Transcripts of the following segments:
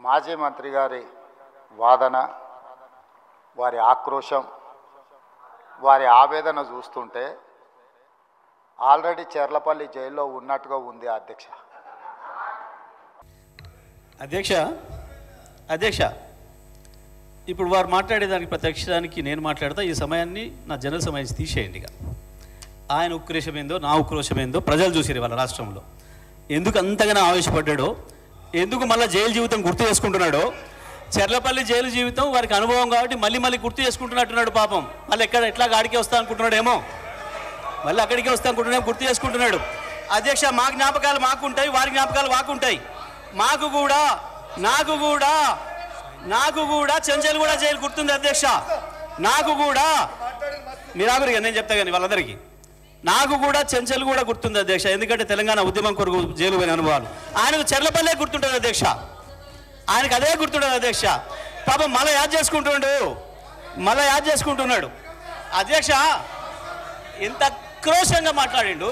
మాజీ మంత్రి గారి వాదన, వారి ఆక్రోశం, వారి ఆవేదన చూస్తుంటే ఆల్రెడీ చెర్లపల్లి జైల్లో ఉన్నట్టుగా ఉంది అధ్యక్ష ఇప్పుడు వారు మాట్లాడేదానికి ప్రతి అక్షరానికి నేను మాట్లాడతా. ఈ సమయాన్ని నా జనరల్ సమయం తీసేయండి. ఇక ఆయన ఉక్రోషం ఏందో నా ఉక్రోషం ఏందో ప్రజలు చూసారు వాళ్ళ రాష్ట్రంలో. ఎందుకు అంతగానో ఆవేశపడ్డాడో, ఎందుకు మళ్ళీ జైలు జీవితం గుర్తు చేసుకుంటున్నాడో. చెర్లపల్లి జైలు జీవితం వారికి అనుభవం కాబట్టి మళ్ళీ గుర్తు చేసుకుంటున్నట్టున్నాడు. పాపం మళ్ళీ ఎట్లా గాడికి వస్తా అనుకుంటున్నాడేమో, మళ్ళీ అక్కడికి వస్తా అనుకుంటున్నాడేమో, గుర్తు చేసుకుంటున్నాడు. అధ్యక్ష, మా జ్ఞాపకాలు మాకుంటాయి, వారి జ్ఞాపకాలు మాకుంటాయి. నాకు కూడా చెంచల్గూడ జైలు గుర్తుంది అధ్యక్ష. నాకు కూడా మీరాగురిగా నేను చెప్తా కానీ వాళ్ళందరికీ నాకు కూడా చెంచల్గూడ గుర్తుంది అధ్యక్ష. ఎందుకంటే తెలంగాణ ఉద్యమం కొరకు జైలు పోయిన అనుభవాలు. ఆయనకు చెర్లపల్లే గుర్తుంటుంది అధ్యక్ష, ఆయనకు అదే గుర్తుంటుంది అధ్యక్ష. పాపం మళ్ళీ యాద్ చేసుకుంటున్నాడు అధ్యక్ష. ఎంత క్రోషంగా మాట్లాడిండు.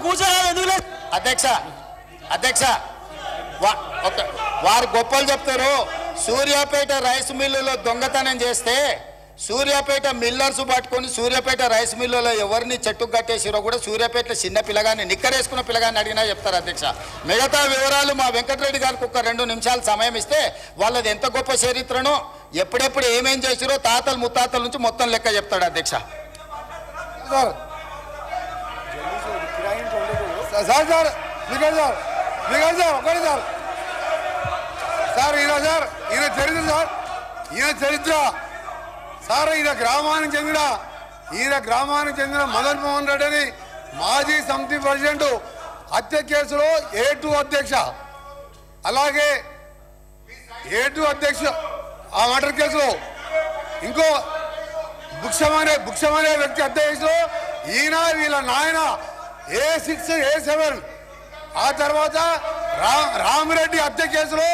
కూర్చోలేదు అధ్యక్ష వారు గొప్పలు చెప్తారు. సూర్యాపేట రైస్ మిల్లులో దొంగతనం చేస్తే సూర్యాపేట మిల్లర్స్ పట్టుకొని సూర్యాపేట రైస్ మిల్లులో ఎవరిని చెట్టుకు కట్టేసిరో కూడా సూర్యాపేటలో చిన్న పిల్లగాన్ని నిక్కరేసుకున్న పిల్లగాన్ని అడిగినా చెప్తారు అధ్యక్ష. మిగతా వివరాలు మా వెంకటరెడ్డి గారికి ఒక 2 నిమిషాలు సమయం ఇస్తే వాళ్ళది ఎంత గొప్ప చరిత్రనో ఎప్పుడెప్పుడు ఏమేం చేసిరో తాతలు ముత్తాతల నుంచి మొత్తం లెక్క చెప్తాడు అధ్యక్ష. ఈయన చరిత్ర సార్, ఈయన గ్రామానికి చెందిన మదన్ మోహన్ రెడ్డి అని మాజీ సమితి ప్రెసిడెంట్ హత్య కేసులో A2 అధ్యక్ష, అలాగే A2 అధ్యక్ష ఆ మర్డర్ కేసులో ఇంకో భుక్షం అనే వ్యక్తి హత్య కేసులో ఈయన వీళ్ళ నాయన A6 A7, ఆ తర్వాత రామిరెడ్డి హత్య కేసులో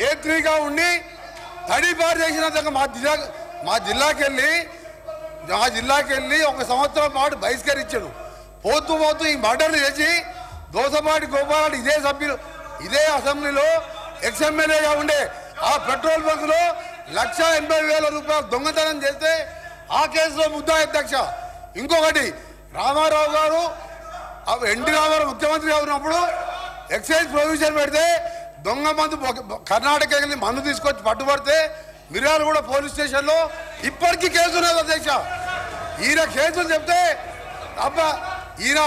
A3గా ఉండి తడిపారు చేసినందుకు మా జిల్లాకి వెళ్ళి 1 సంవత్సరం పాటు బహిష్కరించాడు. పోతూ ఈ మర్డర్లు చేసి దోసపాటి గోపాల్ ఇదే అసెంబ్లీలో ఎక్స్ఎమ్మెల్యేగా ఉండే ఆ పెట్రోల్ బంకులో 1,80,000 రూపాయలు దొంగతనం చేస్తే ఆ కేసులో ముద్దాయి అధ్యక్ష. ఇంకొకటి రామారావు గారు ఎన్టీ రామారావు ముఖ్యమంత్రిగా ఉన్నప్పుడు ఎక్సైజ్ ప్రొవిజన్ పెడితే దొంగ మందు కర్ణాటక వెళ్ళి మందు తీసుకొచ్చి పట్టుబడితే మిర్యాలగూడ పోలీస్ స్టేషన్లో ఇప్పటికీ కేసు ఉన్నది అధ్యక్ష. ఈయన కేసులు చెప్తే అబ్బా ఈయన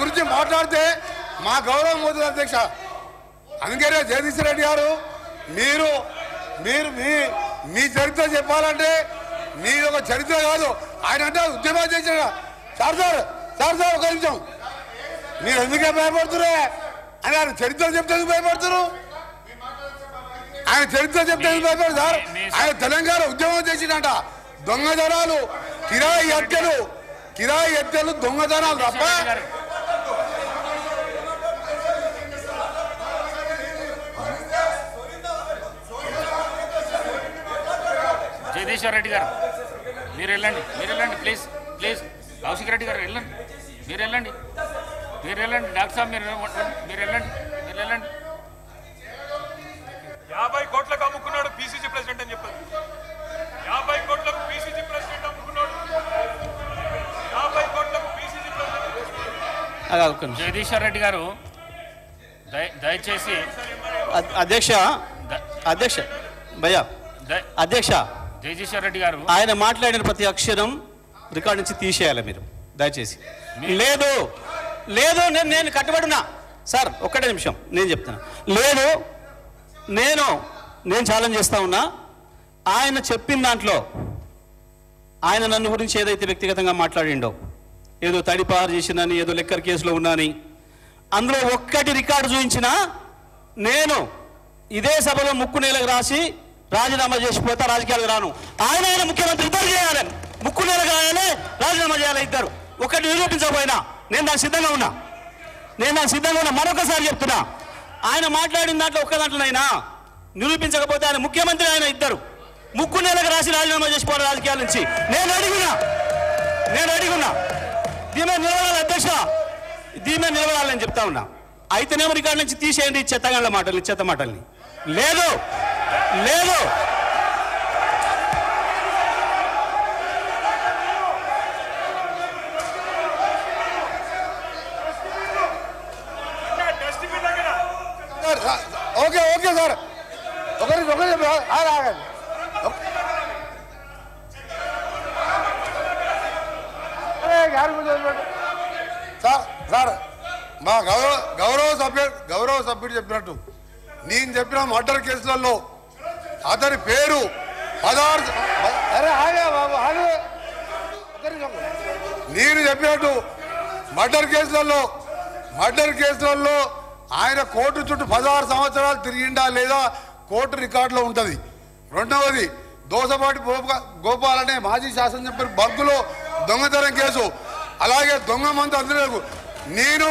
గురించి మాట్లాడితే మా గౌరవం పోతుంది అధ్యక్ష. అందుకనే జగదీష్ రెడ్డి గారు మీరు మీ చరిత్ర చెప్పాలంటే మీరు ఒక చరిత్ర కాదు, ఆయన అంటే ఉద్యమాలు చేసిన సార్ ఒక నిమిషం, మీరు ఎందుకే భయపడుతురే అని ఆయన చరిత్ర చెప్తే భయపడుతున్నారు. ఆయన చరిత్ర చెప్తే భయపడదు సార్. ఆయన తెలంగాణ ఉద్యమం చేసిందంట. దొంగతనాలు, కిరాయి హత్యలు దొంగతనాలు తప్ప జగదీశ్వర్ రెడ్డి గారు మీరు వెళ్ళండి ప్లీజ్ కౌశిక్ రెడ్డి గారు మీరు వెళ్ళండి డాక్టర్ సాబ్ మీరు వెళ్ళండి 50 కోట్లకు అమ్ముకున్నాడు పిసిసి ప్రెసిడెంట్ అని చెప్పారు. 50 కోట్లకు పిసిసి ప్రెసిడెంట్ అమ్ముకున్నాడు. 50 కోట్లకు పిసిసి ప్రెసిడెంట్. జగదీశ్వర్ రెడ్డి గారు దయచేసి అధ్యక్ష జగదీశ్వర్ రెడ్డి గారు ఆయన మాట్లాడిన ప్రతి అక్షరం రికార్డు నుంచి తీసేయాలి మీరు దయచేసి. లేదు నేను కట్టుబడినా సార్, ఒక్కటే నిమిషం నేను చెప్తున్నా. లేదు నేను ఛాలెంజ్ చేస్తా ఉన్నా. ఆయన చెప్పిన దాంట్లో ఆయన నన్ను గురించి ఏదైతే వ్యక్తిగతంగా మాట్లాడిండో, ఏదో తడిపారు చేసిందని, ఏదో లెక్కర్ కేసులో ఉన్నాని, అందులో ఒక్కటి రికార్డు చూపించినా నేను ఇదే సభలో ముక్కు నేలకు రాసి రాజీనామా చేసిపోతా, రాజకీయాలకు రాను. ఆయన ముఖ్యమంత్రి ఇద్దరు చేయాలి, ముక్కు నేలకు రాయాలి, రాజీనామా చేయాలి ఇద్దరు. ఒకటి నిరూపించకపోయినా నేను దానికి సిద్ధంగా ఉన్నా. మరొకసారి చెప్తున్నా, ఆయన మాట్లాడిన దాంట్లో ఒక్క దాంట్లోనైనా నిరూపించకపోతే ఆయన ముఖ్యమంత్రి, ఆయన ఇద్దరు ముక్కు నేలకు రాసి రాజీనామా చేసిపోవాలి రాజకీయాల నుంచి. నేను అడిగున్నా దీని నిలబడాలి అధ్యక్ష, దీని నిలబడాలని చెప్తా ఉన్నా. అయితేనేమో రికార్డు నుంచి తీసేయండి చెత్తగాళ్ళ మాటల్ని, చెత్త మాటల్ని. లేదు లేదు ఓకే ఓకే సార్, ఒకరికి ఆగండి. సార్ మా గౌరవ సభ్యుడు చెప్పినట్టు నేను చెప్పిన మర్డర్ కేసులలో అతని పేరు 16. నేను చెప్పినట్టు మర్డర్ కేసులలో ఆయన కోర్టు చుట్టూ 16 సంవత్సరాలు తిరిగిండా లేదా కోర్టు రికార్డులో ఉంటుంది. రెండవది దోసపాటి గోపాల్ అనే మాజీ శాసనసభ్యులు బగ్గులో దొంగతనం కేసు, అలాగే దొంగ మంది అందరూ నేను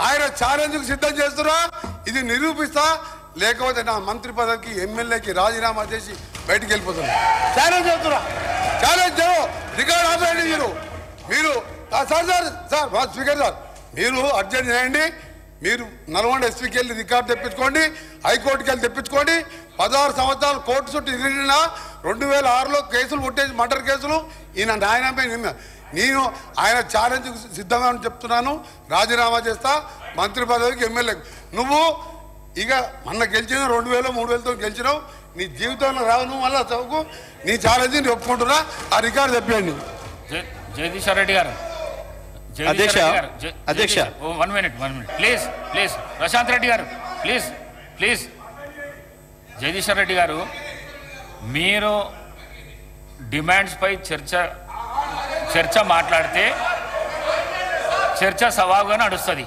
ఆయన ఛాలెంజ్కు సిద్ధం చేస్తున్నా. ఇది నిరూపిస్తా, లేకపోతే నా మంత్రి పదవికి ఎమ్మెల్యేకి రాజీనామా చేసి బయటికి వెళ్ళిపోతున్నా. ఛాలెంజ్ చేస్తున్నా, ఛాలెంజ్ రికార్డు ఆపేయండి. మీరు సార్ స్పీకర్ సార్ మీరు అర్జెంట్ చేయండి. మీరు నల్గొండ ఎస్పీకి వెళ్ళి రికార్డు తెప్పించుకోండి, హైకోర్టుకి వెళ్ళి తెప్పించుకోండి. 16 సంవత్సరాలు కోర్టు చుట్టూ తిరిగిన 2006లో కేసులు పుట్టేసి మర్డర్ కేసులు ఈయన నాయనపై నేను ఆయన ఛాలెంజ్కు సిద్ధంగా చెప్తున్నాను. రాజీనామా చేస్తా మంత్రి పదవికి, ఎమ్మెల్యేకి. నువ్వు ఇక మొన్న గెలిచిన 2000 3000తో గెలిచినావు, నీ జీవితంలో రావు. నువ్వు మళ్ళీ చదువుకు నీ ఛాలెంజ్ని ఒప్పుకుంటున్నా. ఆ రికార్డు చెప్పండి. జగదీశ్వర్ రెడ్డి గారు, అధ్యక్ష 1 minute ప్లీజ్. ప్రశాంత్ రెడ్డి గారు ప్లీజ్. జగదీశ్వర్ రెడ్డి గారు, మీరు డిమాండ్స్ పై చర్చ మాట్లాడితే చర్చ సవాలుగా నడుస్తుంది.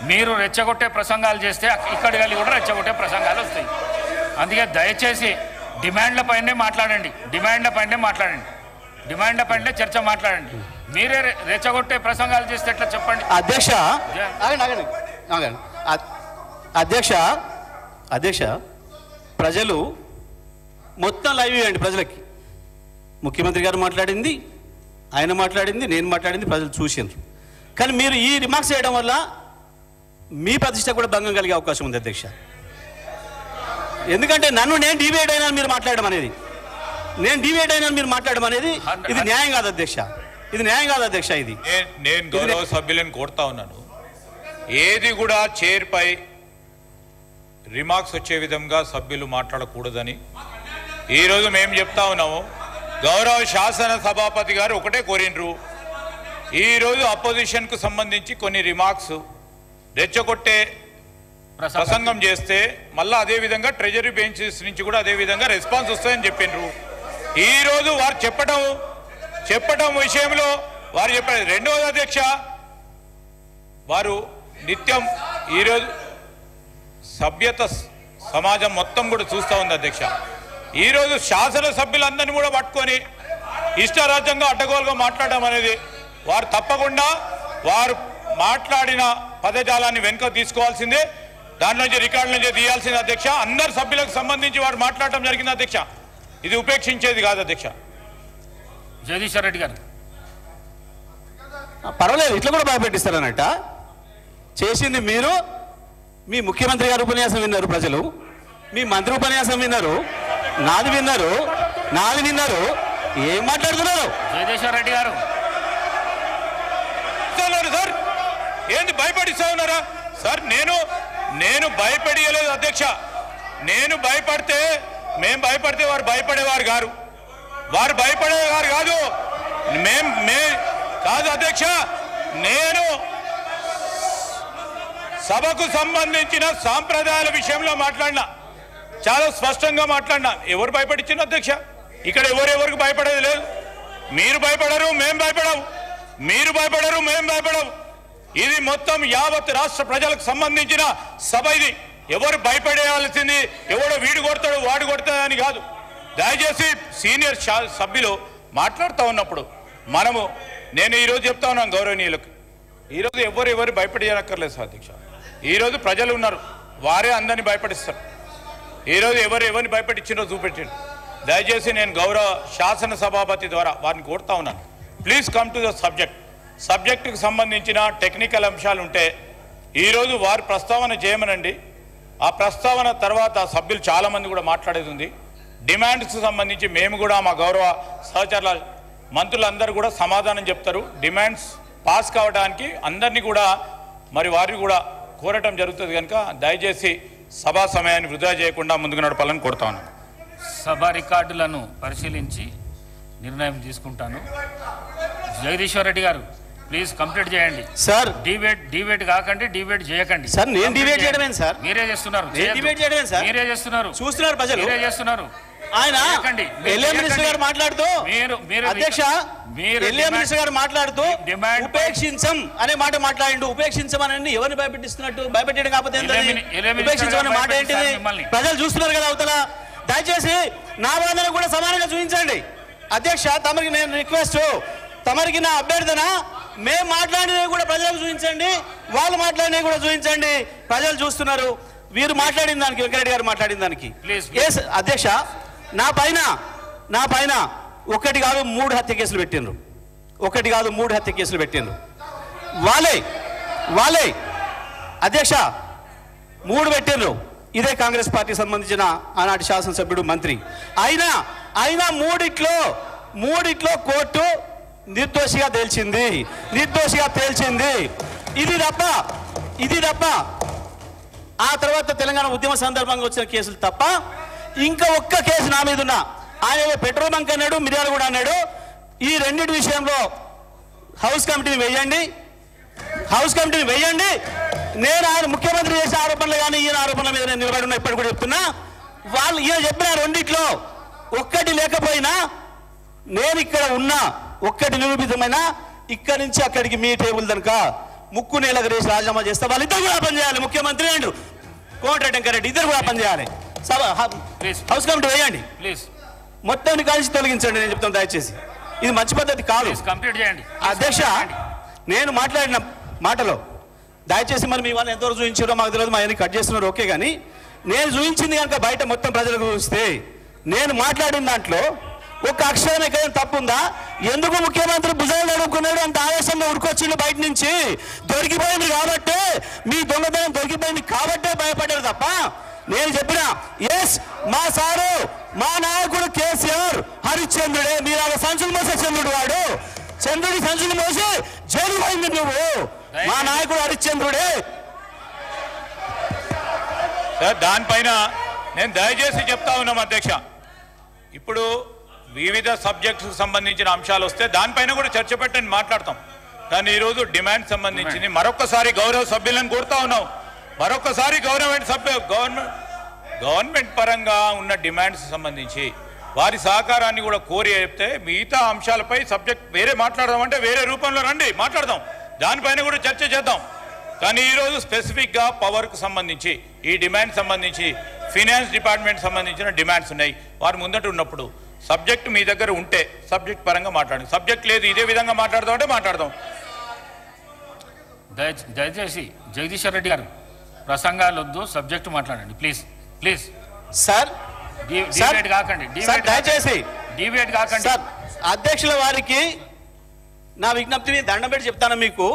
మీరు రెచ్చగొట్టే ప్రసంగాలు చేస్తే ఇక్కడి వెళ్ళి కూడా రెచ్చగొట్టే ప్రసంగాలు వస్తాయి. అందుకే దయచేసి డిమాండ్ల పైనే మాట్లాడండి, డిమాండ్ల పైనే చర్చ మాట్లాడండి. మీరే రెచ్చగొట్టే ప్రసంగాలు చేస్తే ఎట్లా చెప్పండి. అధ్యక్ష ప్రజలు మొత్తం లైవ్ ఇవ్వండి. ప్రజలకి ముఖ్యమంత్రి గారు మాట్లాడింది, ఆయన మాట్లాడింది, నేను మాట్లాడింది ప్రజలు చూసినారు. కానీ మీరు ఈ రిమార్క్స్ చేయడం వల్ల మీ ప్రతిష్ట కూడా భంగం కలిగే అవకాశం ఉంది అధ్యక్ష. ఎందుకంటే నేను డివైడ్ అయినా మీరు మాట్లాడడం అనేది, ఇది న్యాయం కాదు అధ్యక్ష, ఇది నేను గౌరవ సభ్యులను కోరుతా ఉన్నాను, ఏది కూడా చైర్పై రిమార్క్స్ వచ్చే విధంగా సభ్యులు మాట్లాడకూడదని ఈరోజు మేము చెప్తా ఉన్నాము. గౌరవ శాసన సభాపతి గారు ఒకటే కోరినరు, ఈరోజు అపోజిషన్కు సంబంధించి కొన్ని రిమార్క్స్ రెచ్చగొట్టే ప్రసంగం చేస్తే మళ్ళీ అదేవిధంగా ట్రెజరీ బెంచెస్ నుంచి కూడా అదేవిధంగా రెస్పాన్స్ వస్తాయని చెప్పిండ్రు. ఈరోజు వారు చెప్పడం విషయంలో వారు చెప్పారు. రెండవది అధ్యక్ష, వారు నిత్యం ఈరోజు సభ్యత సమాజం మొత్తం కూడా చూస్తూ ఉంది అధ్యక్ష. ఈరోజు శాసనసభ్యులందరినీ కూడా పట్టుకొని ఇష్టరాజ్యంగా అడ్డగోలుగా మాట్లాడడం అనేది వారు తప్పకుండా వారు మాట్లాడిన పదజాలాన్ని వెనుక తీసుకోవాల్సిందే, దాని నుంచి రికార్డు నుంచి తీయాల్సిందే అధ్యక్ష. అందరు సభ్యులకు సంబంధించి వారు మాట్లాడటం జరిగింది అధ్యక్ష, ఇది ఉపేక్షించేది కాదు అధ్యక్ష. జగదీశ్వర్ రెడ్డి గారు పర్వాలేదు, ఇట్లా కూడా భయపెట్టిస్తారన్నట్ట. చేసింది మీరు, మీ ముఖ్యమంత్రి గారు ఉపన్యాసం విన్నారు ప్రజలు, మీ మంత్రి ఉపన్యాసం విన్నారు, నాది విన్నారు, ఏం మాట్లాడుతున్నారు? జగదీశ్వర్ రెడ్డి గారు సార్ ఏంది భయపడిస్తా ఉన్నారా సార్? నేను భయపడియలేదు అధ్యక్ష. నేను భయపడితే వారు భయపడేవారు గారు, కాదు. కాదు అధ్యక్ష, నేను సభకు సంబంధించిన సాంప్రదాయాల విషయంలో మాట్లాడినా, చాలా స్పష్టంగా మాట్లాడినా. ఎవరు భయపడించిన అధ్యక్ష? ఇక్కడ ఎవరెవరికి భయపడేది లేదు. మీరు భయపడరు, మేము భయపడము. ఇది మొత్తం యావత్ రాష్ట్ర ప్రజలకు సంబంధించిన సభ. ఇది ఎవరు భయపడేయాల్సింది, ఎవడో వీడు కొడతాడు వాడు కొడతాడని కాదు. దయచేసి సీనియర్ సభ్యులు మాట్లాడుతూ ఉన్నప్పుడు నేను ఈరోజు చెప్తా ఉన్నాను గౌరవనీయులకు, ఈరోజు ఎవరు భయపడేయనక్కర్లేదు సార్ అధ్యక్ష. ఈరోజు ప్రజలు ఉన్నారు, వారే అందరినీ భయపడిస్తారు. ఈరోజు ఎవరిని భయపడించిందో చూపెట్టిండు. దయచేసి నేను గౌరవ శాసన సభాపతి ద్వారా వారిని కోరుతా ఉన్నాను, ప్లీజ్ కమ్ టు ద సబ్జెక్ట్కి సంబంధించిన టెక్నికల్ అంశాలు ఉంటే ఈరోజు వారి ప్రస్తావన చేయమనండి. ఆ ప్రస్తావన తర్వాత సభ్యులు చాలామంది కూడా మాట్లాడేది ఉంది. డిమాండ్స్కి సంబంధించి మేము కూడా మా గౌరవ సహచరుల మంత్రులందరూ కూడా సమాధానం చెప్తారు. డిమాండ్స్ పాస్ కావడానికి అందరినీ కూడా మరి వారిని కూడా కోరటం జరుగుతుంది కనుక దయచేసి సభా సమయాన్ని వృధా చేయకుండా ముందుకు నడపాలని కోరుతా ఉన్నాను. సభ రికార్డులను పరిశీలించి నిర్ణయం తీసుకుంటాను. జగదీశ్వర్ రెడ్డి గారు ప్లీజ్ కంప్లీట్ చేయండి సార్. డిబేట్ కాకండి, డిబేట్ చేయకండి సార్. నేను డిబేట్ చేయడమే సార్. మీరే చేస్తున్నారు. డిబేట్ చేయడమే సార్. మీరే చేస్తున్నారు. చూస్తున్నారు ప్రజలు. మీరే చేస్తున్నారు. ఆయన ఎల్ఏ మినిస్టర్ గారు మాట్లాడుతూ అధ్యక్ష ఎల్ఏ మినిస్టర్ గారు మాట్లాడుతూ ఉపేక్షించం అనే మాట మాట్లాడిండు. ఉపేక్షించమని ఎవరిని భయపెట్టిస్తున్నట్టు? భయపెట్టడం కాకపోతే ఉపేక్షించమనే మాట ఏంటిది? ప్రజలు చూస్తున్నారు కదా అవతల. దయచేసి నా వాదన కూడా సమానంగా చూపించండి అధ్యక్ష. తమరికి నేను రిక్వెస్ట్, తమరికి నా అభ్యర్థన మేము మాట్లాడినవి కూడా ప్రజలకు చూపించండి, వాళ్ళు మాట్లాడినవి కూడా చూపించండి. ప్రజలు చూస్తున్నారు. వీరు మాట్లాడిన దానికి, వెంకరెడ్డి గారు మాట్లాడిన దానికి అధ్యక్ష నా పైన ఒకటి కాదు 3 హత్య కేసులు పెట్టిండ్రు. ఒకటి కాదు 3 హత్య కేసులు పెట్టిండ్రు. వాళ్ళే అధ్యక్ష 3 పెట్టిండ్రు. ఇదే కాంగ్రెస్ పార్టీకి సంబంధించిన ఆనాటి శాసనసభ్యుడు మంత్రి. అయినా మూడిట్లో కోర్టు నిర్దోషిగా తేల్చింది. ఇది తప్ప ఆ తర్వాత తెలంగాణ ఉద్యమ సందర్భంగా వచ్చిన కేసులు తప్ప ఇంకా ఒక్క కేసు నా మీద ఉన్నా. ఆయన పెట్రోల్ బంక్ అన్నాడు, మిర్యాల కూడా అన్నాడు. ఈ రెండింటి విషయంలో హౌస్ కమిటీని వేయండి. నేను ఆయన ముఖ్యమంత్రి చేసే ఆరోపణలు కానీ ఈయన ఆరోపణల మీద నేను నిలబడి ఉన్నా. ఇప్పటి కూడా చెప్తున్నా. వాళ్ళు ఈయన చెప్పిన రెండిట్లో ఒక్కటి లేకపోయినా నేను ఇక్కడ ఉన్నా, ఒక్కటి నిరూపితమైన ఇక్కడి నుంచి అక్కడికి మీ టేబుల్ కనుక ముక్కు నేలకు రేసి రాజీనామా చేస్తే వాళ్ళిద్దరు కూడా పనిచేయాలి. ముఖ్యమంత్రి అండ్ కోమటిరెడ్డి వెంకరెడ్డి ఇద్దరు కూడా పనిచేయాలి. హౌస్ కమిటీ వేయండి ప్లీజ్. మొత్తాన్ని కలిసి తొలగించండి. నేను చెప్తాను దయచేసి, ఇది మంచి పద్ధతి కాదు. కంప్లీట్ చేయండి అధ్యక్ష. నేను మాట్లాడిన మాటలో దయచేసి మరి మీ వాళ్ళు ఎంతవరకు చూపించారో మాకు తెలియదు. మా అన్ని కట్ చేస్తున్నారు ఓకే, కానీ నేను చూపించింది కనుక బయట మొత్తం ప్రజలకు చూపిస్తే నేను మాట్లాడిన దాంట్లో ఒక అక్షరం ఎక్కడ తప్పు ఉందా? ఎందుకు ముఖ్యమంత్రి భుజాలు నడుపుకున్నాడు? అంత ఆవేశంగా ఉడుకొచ్చిండు బయట నుంచి. దొరికిపోయింది కాబట్టే, మీ దొంగతనం దొరికిపోయింది కాబట్టే భయపడ్డారు తప్ప నేను చెప్పిన ఎస్ మా సారు మా నాయకుడు కేసీఆర్ హరిశ్చంద్రుడే. మీరు అలా సంచులు మోసే చంద్రుడు, వాడు చంద్రుడి సంచులు మోసి జైలు పోయింది నువ్వు. మా నాయకుడు హరిశ్చంద్రుడే. దానిపైన నేను దయచేసి చెప్తా ఉన్నాం అధ్యక్ష. ఇప్పుడు వివిధ సబ్జెక్ట్స్కి సంబంధించిన అంశాలు వస్తే దానిపైన కూడా చర్చ పెట్టని మాట్లాడతాం. కానీ ఈరోజు డిమాండ్ సంబంధించింది మరొకసారి గౌరవ సభ్యులను కోరుతా ఉన్నాం. మరొకసారి గవర్నమెంట్ పరంగా ఉన్న డిమాండ్స్ సంబంధించి వారి సహకారాన్ని కూడా కోరి చెప్తే మిగతా అంశాలపై సబ్జెక్ట్ వేరే మాట్లాడదామంటే వేరే రూపంలో రండి మాట్లాడదాం. దానిపైన కూడా చర్చ చేద్దాం. కానీ ఈరోజు స్పెసిఫిక్గా పవర్కు సంబంధించి ఈ డిమాండ్ సంబంధించి ఫినాన్స్ డిపార్ట్మెంట్ సంబంధించిన డిమాండ్స్ ఉన్నాయి. వారు ముందట ఉన్నప్పుడు సబ్జెక్ట్ మీ దగ్గర ఉంటే సబ్జెక్ట్ పరంగా మాట్లాడండి. సబ్జెక్ట్ లేదు ఇదే విధంగా మాట్లాడదాం అంటే మాట్లాడదాం. దయచేసి జగదీశ్వర్ రెడ్డి గారు ప్రసంగాలు వద్దు, సబ్జెక్టు మాట్లాడండి ప్లీజ్. సార్ డిబేట్ కాకండి. దయచేసి డిబేట్ కాకండి సార్. అధ్యక్షుల వారికి నా విజ్ఞప్తిని దండం పెట్టి చెప్తాను మీకు.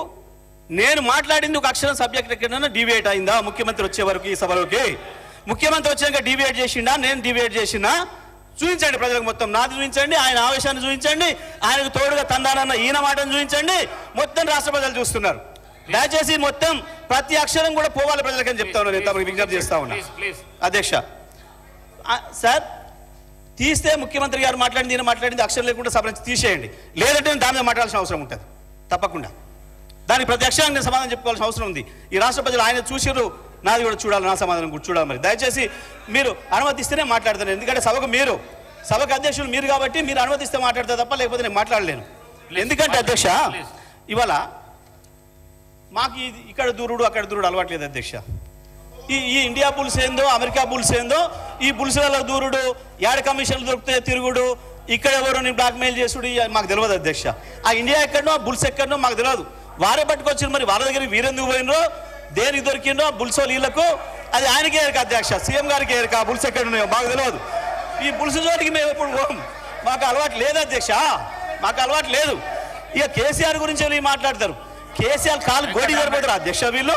నేను మాట్లాడింది ఒక అక్షరం సబ్జెక్ట్ ఎక్కడైనా డిబేట్ అయిందా? ముఖ్యమంత్రి వచ్చే వరకు ఈ సభలోకి ముఖ్యమంత్రి వచ్చాక డిబేట్ చేసిండా? నేను డిబేట్ చేసినా? చూపించండి ప్రజలకు మొత్తం. నాది చూపించండి, ఆయన ఆవేశాన్ని చూపించండి, ఆయనకు తోడుగా తందానన్న ఈయన మాటను చూపించండి. మొత్తం రాష్ట్ర ప్రజలు చూస్తున్నారు. దయచేసి మొత్తం ప్రతి అక్షరం కూడా పోవాలి ప్రజలకని చెప్తా ఉన్నా. నేను తమకు విజ్ఞప్తి చేస్తా ఉన్నా అధ్యక్ష. సార్ తీస్తే ముఖ్యమంత్రి గారు మాట్లాడింది ఈయన మాట్లాడింది అక్షరం లేకుండా సభ నుంచి తీసేయండి. లేదంటే నేను దాని మీద మాట్లాడాల్సిన అవసరం ఉంటుంది తప్పకుండా. దానికి ప్రతి అక్షరానికి నేను సమాధానం చెప్పుకోవాల్సిన అవసరం ఉంది. ఈ రాష్ట్ర ప్రజలు ఆయన చూసిరు, నాది కూడా చూడాలి, నా సమాధానం కూడా చూడాలి. మరి దయచేసి మీరు అనుమతిస్తేనే మాట్లాడతాను. ఎందుకంటే సభకు అధ్యక్షులు మీరు కాబట్టి మీరు అనుమతిస్తే మాట్లాడతా తప్ప లేకపోతే నేను మాట్లాడలేను. ఎందుకంటే అధ్యక్ష ఇవాళ మాకు ఇక్కడ దూరుడు అక్కడ దూరుడు అలవాట్లేదు అధ్యక్ష. ఈ ఇండియా బుల్స్ ఏందో అమెరికా బుల్స్ ఏందో ఈ బుల్స్లలో దూరుడు, యాడ్ కమిషన్లు దొరికితే తిరుగుడు, ఇక్కడ ఎవరు నేను బ్లాక్మెయిల్ చేసుడు మాకు తెలియదు అధ్యక్ష. ఆ ఇండియా ఎక్కడనో బుల్స్ ఎక్కడనో మాకు తెలియదు. వారే పట్టుకొచ్చారు. మరి వాళ్ళ దగ్గర వీరెందుకు పోయినరో దేనికి దొరికిందో బుల్సో వీళ్ళకు అది ఆయనకే ఎరక అధ్యక్ష. సీఎం గారికి ఎరక బుల్స్ ఎక్కడ ఉన్నాయో మాకు తెలియదు. ఈ బుల్స్ చోటికి మేము ఎప్పుడు మాకు అలవాటు లేదు అధ్యక్ష, మాకు అలవాటు లేదు. ఇక కేసీఆర్ గురించి మాట్లాడతారు. కేసీఆర్ కాలు గోడి సరిపోతారు అధ్యక్ష వీళ్ళు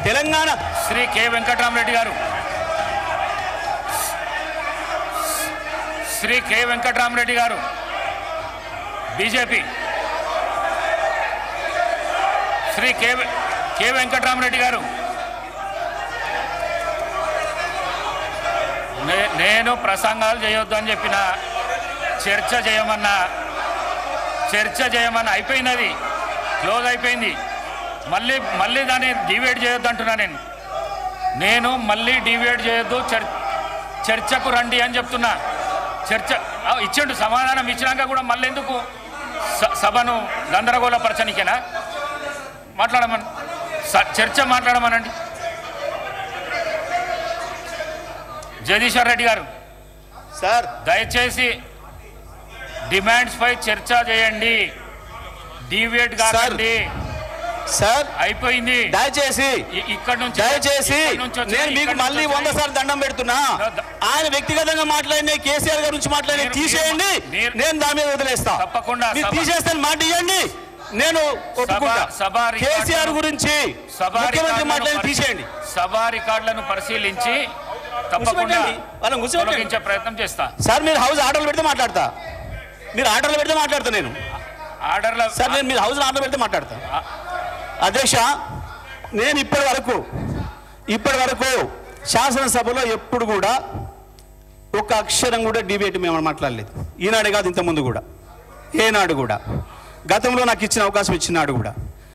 తెలంగాణ శ్రీ కె వెంకటరామరెడ్డి గారు, శ్రీ కె వెంకటరామరెడ్డి గారు బీజేపీ, శ్రీ కె వెంకటరామరెడ్డి గారు, నేను ప్రసంగాలు చేయొద్దు అని చెప్పిన, చర్చ చేయమన్నా అయిపోయింది, అది క్లోజ్ అయిపోయింది. మళ్ళీ దాన్ని డివైడ్ చేయొద్దు అంటున్నా నేను మళ్ళీ డివైడ్ చేయొద్దు, చర్చకు రండి అని చెప్తున్నా. చర్చ ఇచ్చిండు, సమాధానం ఇచ్చినాక కూడా మళ్ళీ ఎందుకు సభను గందరగోళపరచనికేనా? మాట్లాడమని, చర్చ మాట్లాడమనండి. జగదీశ్వర్ రెడ్డి గారు సార్ దయచేసి డిమాండ్స్ పై చర్చ చేయండి, డివేట్ కాదండి సార్. అయిపోయింది. దయచేసి నేను మీకు మళ్ళీ 100 సార్లు దండం పెడుతున్నా. ఆయన వ్యక్తిగతంగా మాట్లాడిన కేసీఆర్ గారి గురించి మాట్లాడిన తీసేయండి, నేను దాని మీద వదిలేస్తా. తప్పకుండా తీసేస్తాను, మాట ఇవ్వండి, నేను ఒప్పుకుంటా. కేసీఆర్ గురించి ముఖ్యమంత్రి మాట్లాడి తీసేయండి. సభా రికార్డులను పరిశీలించి తప్పకుండా తొలగించే ప్రయత్నం చేస్తా. సార్ మీరు హౌస్ ఆర్డర్లు పెడితే మాట్లాడతా, మీరు ఆర్డర్లు పెడితే మాట్లాడతా. నేను ఆర్డర్ల సార్ నేను మీరు హౌస్ ఆర్డర్ పెడితే మాట్లాడతా. అధ్యక్ష, నేను ఇప్పటి వరకు శాసనసభలో ఎప్పుడు కూడా ఒక అక్షరం కూడా డిబేట్ మేము మాట్లాడలేదు. ఈనాడే కాదు, ఇంతకుముందు కూడా, ఏనాడు కూడా, గతంలో నాకు ఇచ్చిన అవకాశం ఇచ్చినాడు కూడా.